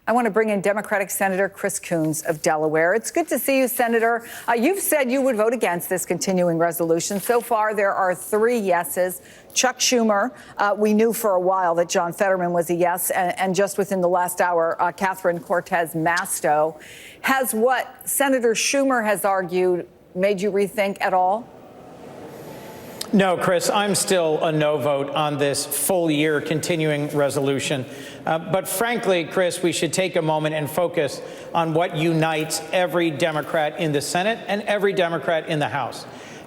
I want to bring in Democratic Senator Chris Coons of Delaware. It's good to see you, Senator. You've said you would vote against this continuing resolution. So far, there are 3 yeses. Chuck Schumer, we knew for a while that John Fetterman was a yes, and just within the last hour, Catherine Cortez Masto. Has what Senator Schumer has argued made you rethink at all? No, Chris, I'm still a no vote on this full year continuing resolution. But frankly, Chris, we should take a moment and focus on what unites every Democrat in the Senate and every Democrat in the House.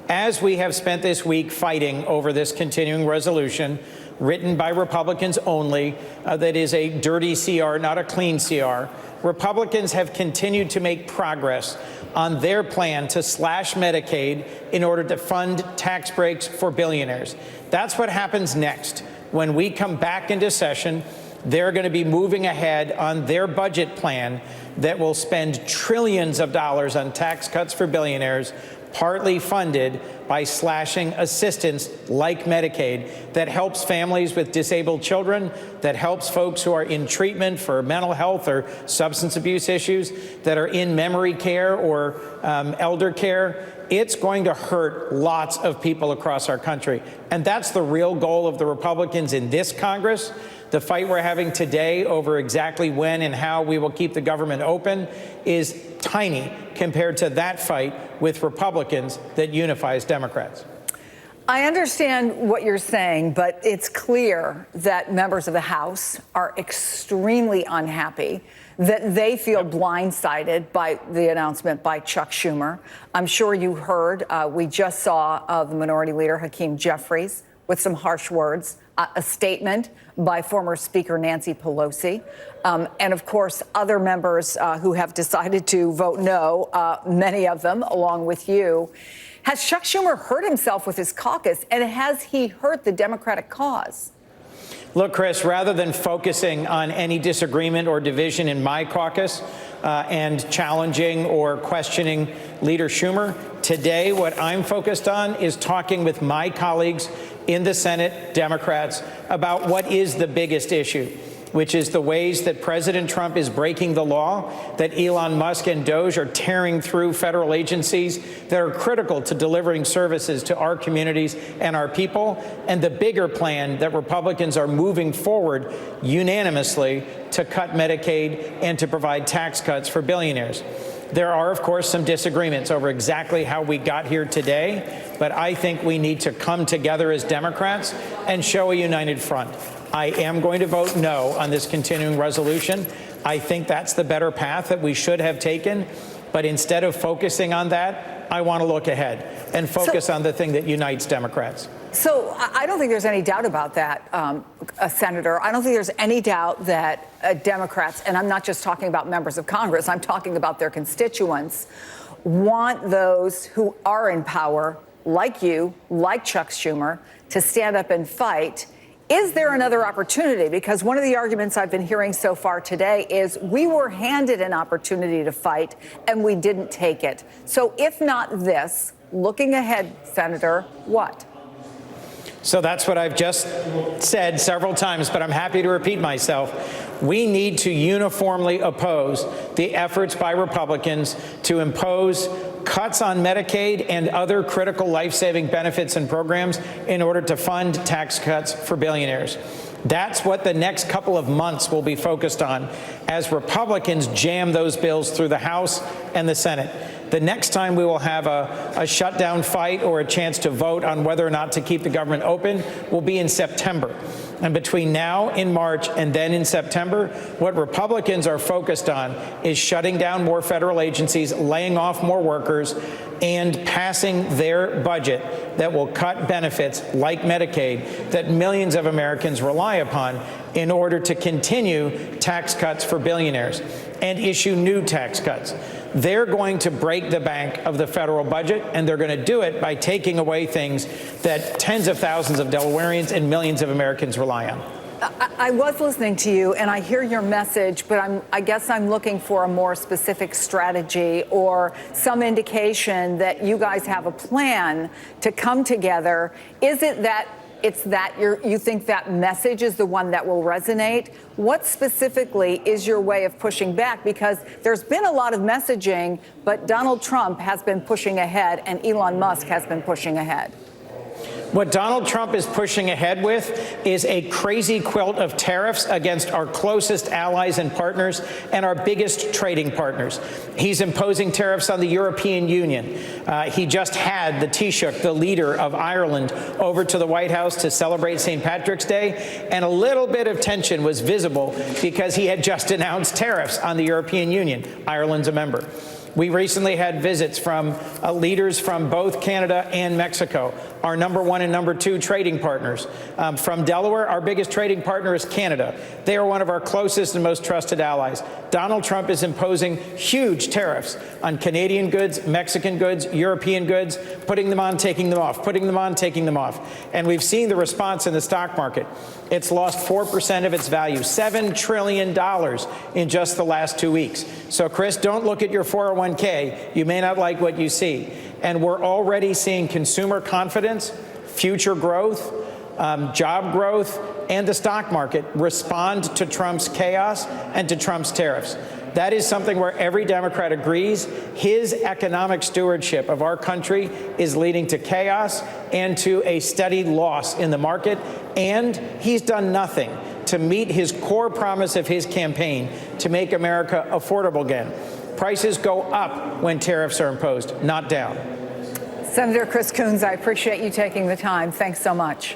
As we have spent this week fighting over this continuing resolution, written by Republicans only, that is a dirty CR, not a clean CR, Republicans have continued to make progress on their plan to slash Medicaid in order to fund tax breaks for billionaires. That's what happens next. When we come back into session, they're going to be moving ahead on their budget plan that will spend trillions of dollars on tax cuts for billionaires, partly funded by slashing assistance like Medicaid that helps families with disabled children, that helps folks who are in treatment for mental health or substance abuse issues, that are in memory care or elder care. It's going to hurt lots of people across our country. And that's the real goal of the Republicans in this Congress. The fight we're having today over exactly when and how we will keep the government open is tiny compared to that fight with Republicans that unifies Democrats. I understand what you're saying, but it's clear that members of the House are extremely unhappy, that they feel blindsided by the announcement by Chuck Schumer. I'm sure you heard, we just saw the Minority Leader Hakeem Jeffries with some harsh words, a statement by former Speaker Nancy Pelosi, and of course, other members who have decided to vote no, many of them, along with you. Has Chuck Schumer hurt himself with his caucus, and has he hurt the Democratic cause? Look, Chris, rather than focusing on any disagreement or division in my caucus and challenging or questioning Leader Schumer, today what I'm focused on is talking with my colleagues in the Senate, Democrats, about what is the biggest issue, which is the ways that President Trump is breaking the law, that Elon Musk and Doge are tearing through federal agencies that are critical to delivering services to our communities and our people, and the bigger plan that Republicans are moving forward unanimously to cut Medicaid and to provide tax cuts for billionaires. There are, of course, some disagreements over exactly how we got here today, but I think we need to come together as Democrats and show a united front. I am going to vote no on this continuing resolution. I think that's the better path that we should have taken. But instead of focusing on that, I want to look ahead and focus on the thing that unites Democrats. So I don't think there's any doubt about that, Senator. I don't think there's any doubt that Democrats, and I'm not just talking about members of Congress, I'm talking about their constituents, want those who are in power, like you, like Chuck Schumer, to stand up and fight. Is there another opportunity? Because one of the arguments I've been hearing so far today is we were handed an opportunity to fight and we didn't take it. So if not this, looking ahead, Senator, what? So that's what I've just said several times, but I'm happy to repeat myself. We need to uniformly oppose the efforts by Republicans to impose cuts on Medicaid and other critical life-saving benefits and programs in order to fund tax cuts for billionaires. That's what the next couple of months will be focused on as Republicans jam those bills through the House and the Senate. The next time we will have a shutdown fight or a chance to vote on whether or not to keep the government open will be in September. And between now in March and then in September, what Republicans are focused on is shutting down more federal agencies, laying off more workers, and passing their budget that will cut benefits like Medicaid that millions of Americans rely upon in order to continue tax cuts for billionaires and issue new tax cuts. They're going to break the bank of the federal budget, and they're going to do it by taking away things that tens of thousands of Delawareans and millions of Americans rely on. I was listening to you, and I hear your message, but I guess I'm looking for a more specific strategy or some indication that you guys have a plan to come together. Is it that it's that you think that message is the one that will resonate. What specifically is your way of pushing back? Because there's been a lot of messaging, but Donald Trump has been pushing ahead and Elon Musk has been pushing ahead. What Donald Trump is pushing ahead with is a crazy quilt of tariffs against our closest allies and partners and our biggest trading partners. He's imposing tariffs on the European Union. He just had the Taoiseach, the leader of Ireland, over to the White House to celebrate St. Patrick's Day, and a little bit of tension was visible because he had just announced tariffs on the European Union. Ireland's a member. We recently had visits from leaders from both Canada and Mexico, our #1 and #2 trading partners. From Delaware, our biggest trading partner is Canada. They are one of our closest and most trusted allies. Donald Trump is imposing huge tariffs on Canadian goods, Mexican goods, European goods, putting them on, taking them off, putting them on, taking them off. And we've seen the response in the stock market. It's lost 4% of its value, $7 trillion in just the last 2 weeks. So, Chris, don't look at your 401k. You may not like what you see. And we're already seeing consumer confidence, future growth, job growth, and the stock market respond to Trump's chaos and to Trump's tariffs. That is something where every Democrat agrees. His economic stewardship of our country is leading to chaos and to a steady loss in the market. And he's done nothing to meet his core promise of his campaign to make America affordable again. Prices go up when tariffs are imposed, not down. Senator Chris Coons, I appreciate you taking the time. Thanks so much.